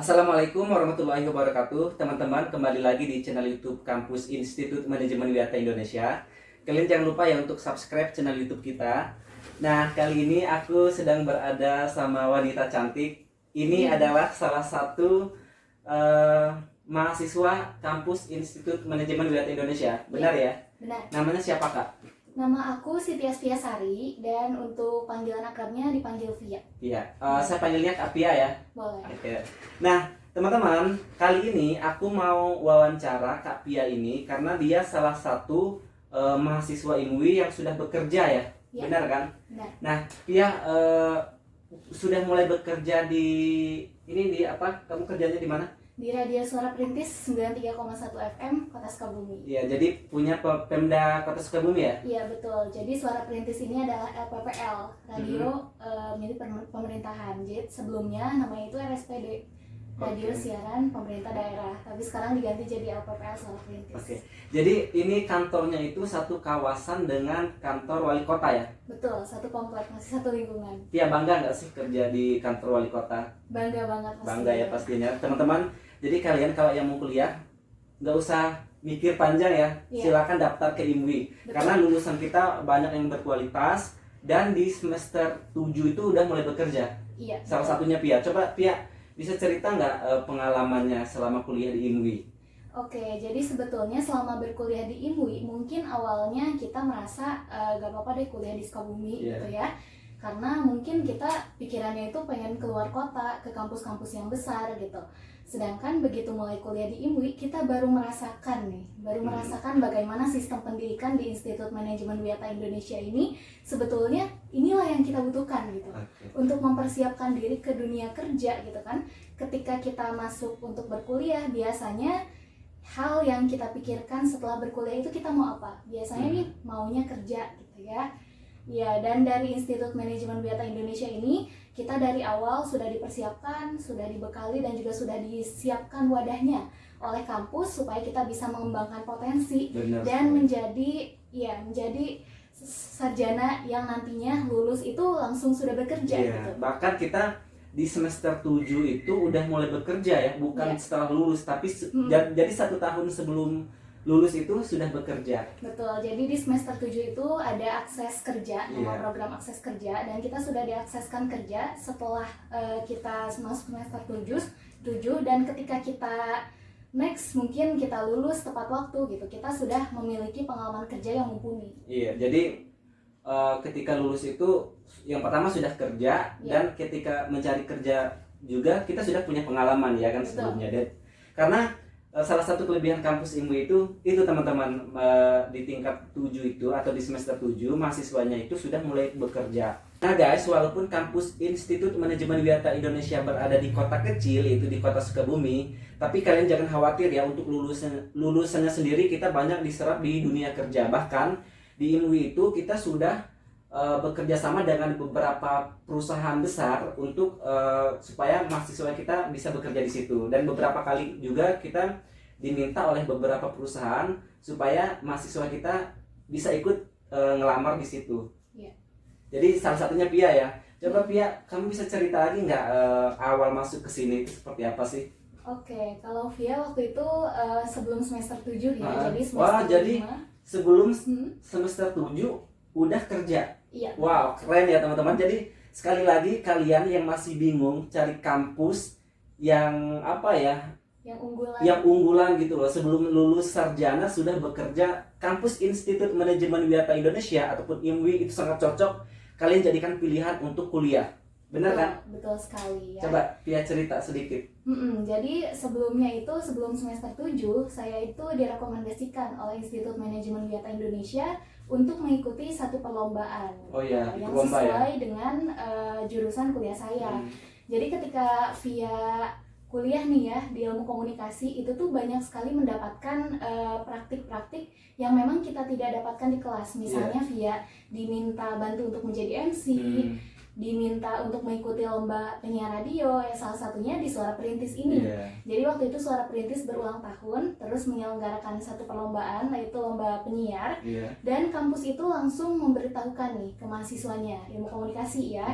Assalamualaikum warahmatullahi wabarakatuh. Teman-teman, kembali lagi di channel YouTube Kampus Institut Manajemen Wiata Indonesia. Kalian jangan lupa ya untuk subscribe channel YouTube kita. Nah, kali ini aku sedang berada sama wanita cantik. Ini adalah salah satu mahasiswa Kampus Institut Manajemen Wiata Indonesia. Benar ya? Benar. Namanya siapa, Kak? Nama aku Siti Aspiasari dan untuk panggilan akrabnya dipanggil Via. Iya, saya panggilnya Kak Pia ya. Boleh. Oke. Nah, teman-teman, kali ini aku mau wawancara Kak Pia ini karena dia salah satu mahasiswa IMWI yang sudah bekerja ya. Ya. Benar kan? Benar. Nah, Pia sudah mulai bekerja di apa? Kamu kerjanya di mana? Di Radio Suara Perintis 93,1 FM Kota Sukabumi. Iya, jadi punya Pemda Kota Sukabumi ya? Iya, betul. Jadi Suara Perintis ini adalah LPPL, radio milik pemerintahan. Jadi sebelumnya namanya itu RSPD, Radio Siaran Pemerintah Daerah. Tapi sekarang diganti jadi LPPL Suara Perintis. Oke. Jadi ini kantornya itu satu kawasan dengan kantor wali kota ya? Betul, satu komplek, masih satu lingkungan. Pia bangga nggak sih kerja di kantor wali kota? Bangga banget pasti. Bangga ya pastinya. Teman-teman, jadi kalian kalau yang mau kuliah nggak usah mikir panjang ya. Iya. Silakan daftar ke IMWI. Betul. Karena lulusan kita banyak yang berkualitas dan di semester 7 itu udah mulai bekerja. Iya. Salah betul. satunya Pia. Coba Pia bisa cerita nggak pengalamannya selama kuliah di IMWI? Oke, jadi sebetulnya selama berkuliah di IMWI mungkin awalnya kita merasa gak apa-apa deh kuliah di Sukabumi Iya. gitu ya. Karena mungkin kita pikirannya itu pengen keluar kota, ke kampus-kampus yang besar gitu. Sedangkan begitu mulai kuliah di IMWI, kita baru merasakan bagaimana sistem pendidikan di Institut Manajemen Wiata Indonesia ini sebetulnya inilah yang kita butuhkan gitu. Oke. Untuk mempersiapkan diri ke dunia kerja gitu kan. Ketika kita masuk untuk berkuliah, biasanya hal yang kita pikirkan setelah berkuliah itu kita mau apa? Biasanya nih maunya kerja gitu ya. Ya, dan dari Institut Manajemen Wiata Indonesia ini kita dari awal sudah dipersiapkan, sudah dibekali dan juga sudah disiapkan wadahnya oleh kampus supaya kita bisa mengembangkan potensi Benar dan sekali. menjadi sarjana yang nantinya lulus itu langsung sudah bekerja Iya, gitu. bahkan kita di semester 7 itu udah mulai bekerja ya, bukan Iya. setelah lulus, tapi jadi 1 tahun sebelum lulus itu sudah bekerja. Betul, jadi di semester 7 itu ada akses kerja, nama Iya. program akses kerja, dan kita sudah diakseskan kerja setelah kita masuk semester 7 dan ketika kita next mungkin kita lulus tepat waktu gitu, kita sudah memiliki pengalaman kerja yang mumpuni. Iya, jadi ketika lulus itu yang pertama sudah kerja, Iya. dan ketika mencari kerja juga kita sudah punya pengalaman ya kan Betul. sebelumnya. Dan karena salah satu kelebihan kampus IMWI itu teman-teman, di tingkat 7 itu atau di semester 7 mahasiswanya itu sudah mulai bekerja. Nah guys, walaupun kampus Institut Manajemen Wiata Indonesia berada di kota kecil, itu di kota Sukabumi, tapi kalian jangan khawatir ya, untuk lulusannya sendiri kita banyak diserap di dunia kerja. Bahkan di IMWI itu kita sudah bekerja sama dengan beberapa perusahaan besar untuk supaya mahasiswa kita bisa bekerja di situ, dan beberapa kali juga kita diminta oleh beberapa perusahaan supaya mahasiswa kita bisa ikut ngelamar di situ. Iya. Jadi salah satunya Pia ya. Coba Pia, kamu bisa cerita lagi nggak awal masuk ke sini itu seperti apa sih? Oke, kalau Via waktu itu sebelum semester 7 ya, jadi semester Wah, jadi 5. sebelum semester 7 udah kerja. Iya. Wow, keren ya teman-teman. Jadi sekali lagi kalian yang masih bingung cari kampus yang apa ya, yang unggulan gitu loh, sebelum lulus sarjana sudah bekerja, kampus Institut Manajemen Wiata Indonesia ataupun IMWI itu sangat cocok kalian jadikan pilihan untuk kuliah. Benar kan? Betul sekali ya. Coba Pia cerita sedikit. Jadi sebelumnya itu, sebelum semester 7, saya itu direkomendasikan oleh Institut Manajemen Wiata Indonesia untuk mengikuti satu perlombaan Oh iya, yang lomba ya. sesuai dengan jurusan kuliah saya. Jadi ketika via kuliah nih ya di ilmu komunikasi itu tuh banyak sekali mendapatkan praktik-praktik yang memang kita tidak dapatkan di kelas. Misalnya via diminta bantu untuk menjadi MC, diminta untuk mengikuti lomba penyiar radio, ya salah satunya di Suara Perintis ini. Jadi waktu itu Suara Perintis berulang tahun, terus menyelenggarakan satu perlombaan, yaitu lomba penyiar. Dan kampus itu langsung memberitahukan nih ke mahasiswanya ilmu komunikasi ya,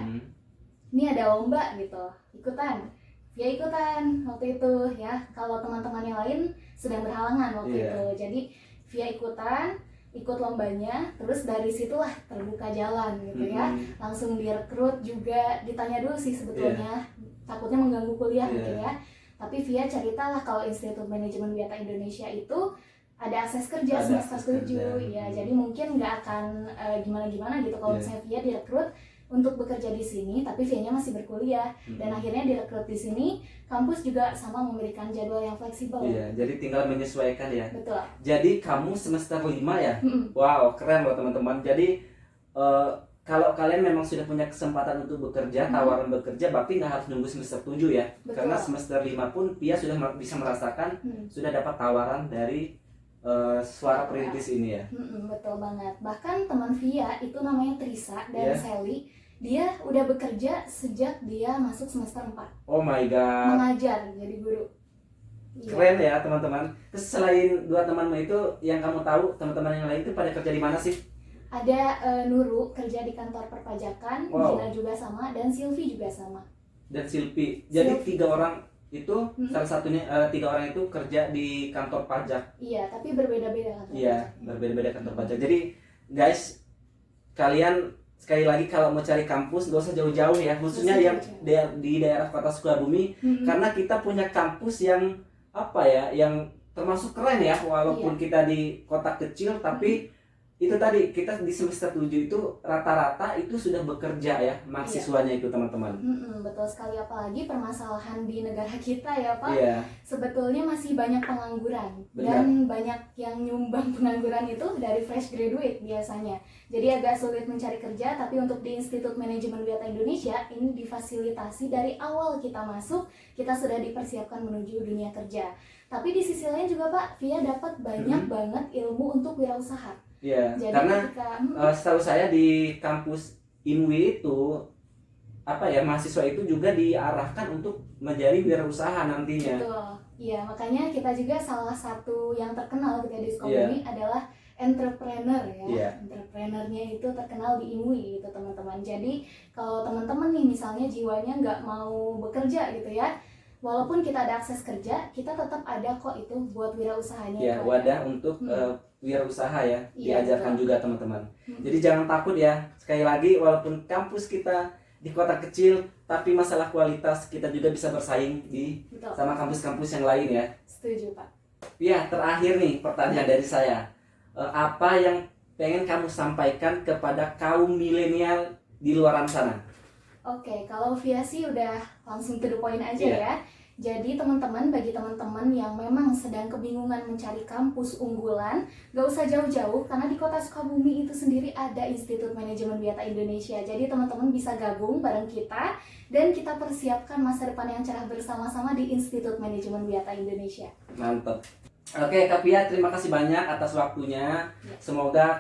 ini ada lomba gitu, ikutan. Via ikutan waktu itu ya. Kalau teman-teman yang lain sedang berhalangan waktu Iya. itu. Jadi Via ikutan, ikut lombanya, terus dari situlah terbuka jalan gitu ya. Langsung direkrut juga, ditanya dulu sih sebetulnya, takutnya mengganggu kuliah gitu ya. Tapi Via ceritalah kalau Institut Manajemen Wiata Indonesia itu ada akses kerja Ada semester akses 7 kerja. ya. Jadi mungkin nggak akan gimana-gimana gitu kalau misalnya Via direkrut untuk bekerja di sini, tapi Via-nya masih berkuliah dan akhirnya direkrut di sini. Kampus juga sama memberikan jadwal yang fleksibel. Iya, jadi tinggal menyesuaikan ya. Betul. Jadi kamu semester 5 ya? Mm-mm. Wow, keren loh teman-teman. Jadi kalau kalian memang sudah punya kesempatan untuk bekerja, tawaran bekerja, berarti nggak harus nunggu semester 7 ya. Betul. Karena semester 5 pun Pia sudah bisa merasakan, sudah dapat tawaran dari Suara Perintis ini ya. Betul banget. Bahkan teman Via itu namanya Trisa dan Yeah. Sally, dia udah bekerja sejak dia masuk semester 4 Oh my god, mengajar jadi guru. Iya. keren ya teman-teman. Terus selain dua temanmu itu, yang kamu tahu teman-teman yang lain itu pada kerja di mana sih? Ada Nuru kerja di kantor perpajakan, Wow. Gina juga sama, dan Silvi juga sama. Dan Silpi. Jadi Silvi. 3 orang itu, salah satunya 3 orang itu kerja di kantor pajak. Iya, tapi berbeda-beda kantor Iya, pajak. berbeda-beda kantor pajak. Jadi guys, kalian sekali lagi kalau mau cari kampus gak usah jauh-jauh ya, khususnya Gak usah yang jauh-jauh. di daerah kota Sukabumi, karena kita punya kampus yang apa ya, yang termasuk keren ya, walaupun kita di kota kecil, tapi itu tadi kita di semester 7 itu rata-rata itu sudah bekerja ya mahasiswanya itu teman-teman. Betul sekali, apalagi permasalahan di negara kita ya Pak. Iya. Sebetulnya masih banyak pengangguran. Benar. Dan banyak yang nyumbang pengangguran itu dari fresh graduate biasanya. Jadi agak sulit mencari kerja, tapi untuk di Institut Manajemen Wiata Indonesia ini difasilitasi dari awal kita masuk, kita sudah dipersiapkan menuju dunia kerja. Tapi di sisi lain juga Pak, Via dapat banyak banget ilmu untuk wirausaha. Iya, Jadi karena ketika setahu saya di kampus INWI itu apa ya, mahasiswa itu juga diarahkan untuk menjadi wirausaha nantinya. betul, iya makanya kita juga salah satu yang terkenal ketika di Sukabumi adalah entrepreneur ya. Iya. Entrepreneurnya itu terkenal di INWI gitu teman-teman. Jadi kalau teman-teman nih misalnya jiwanya nggak mau bekerja gitu ya, walaupun kita ada akses kerja, kita tetap ada kok itu buat wirausahanya. Ya, itu ada. wadah untuk wirausaha ya, Iya, diajarkan betul. juga teman-teman. Jadi jangan takut ya. Sekali lagi, walaupun kampus kita di kota kecil, tapi masalah kualitas kita juga bisa bersaing Betul. sama kampus-kampus yang lain ya. Setuju Pak. Ya, terakhir nih pertanyaan dari saya. Apa yang pengen kamu sampaikan kepada kaum milenial di luaran sana? Oke, kalau Via sih udah langsung to the point aja Iya. ya. Jadi teman-teman, bagi teman-teman yang memang sedang kebingungan mencari kampus unggulan, gak usah jauh-jauh karena di kota Sukabumi itu sendiri ada Institut Manajemen Wiata Indonesia. Jadi teman-teman bisa gabung bareng kita dan kita persiapkan masa depan yang cerah bersama-sama di Institut Manajemen Wiata Indonesia. Mantap. Oke, Kak Pia, terima kasih banyak atas waktunya. Semoga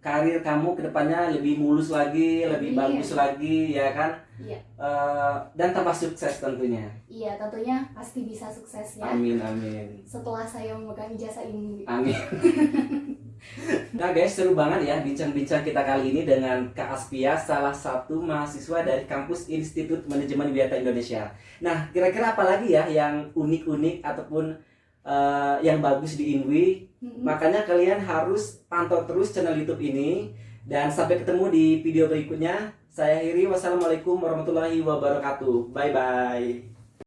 karir kamu ke depannya lebih mulus lagi, lebih bagus lagi, ya kan? Iya. Dan tambah sukses tentunya. Iya, tentunya pasti bisa sukses ya. Amin, amin. Setelah saya memegang ijazah ini. Amin. Nah guys, seru banget ya bincang-bincang kita kali ini dengan Kak Aspia, salah satu mahasiswa dari kampus Institut Manajemen Wiata Indonesia. Nah, kira-kira apa lagi ya yang unik-unik ataupun yang bagus di INWI? Makanya kalian harus pantau terus channel YouTube ini. Dan sampai ketemu di video berikutnya. Saya akhiri, wassalamualaikum warahmatullahi wabarakatuh. Bye-bye.